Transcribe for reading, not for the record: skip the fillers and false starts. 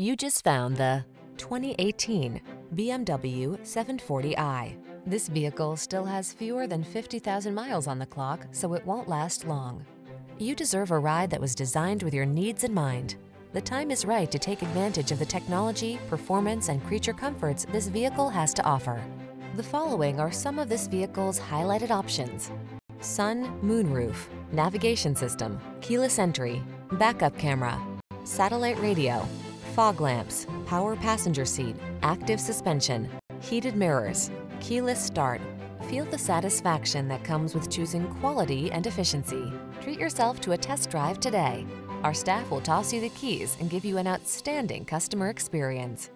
You just found the 2018 BMW 740i. This vehicle still has fewer than 50,000 miles on the clock, so it won't last long. You deserve a ride that was designed with your needs in mind. The time is right to take advantage of the technology, performance, and creature comforts this vehicle has to offer. The following are some of this vehicle's highlighted options: sun, moonroof, navigation system, keyless entry, backup camera, satellite radio, fog lamps, power passenger seat, active suspension, heated mirrors, keyless start. Feel the satisfaction that comes with choosing quality and efficiency. Treat yourself to a test drive today. Our staff will toss you the keys and give you an outstanding customer experience.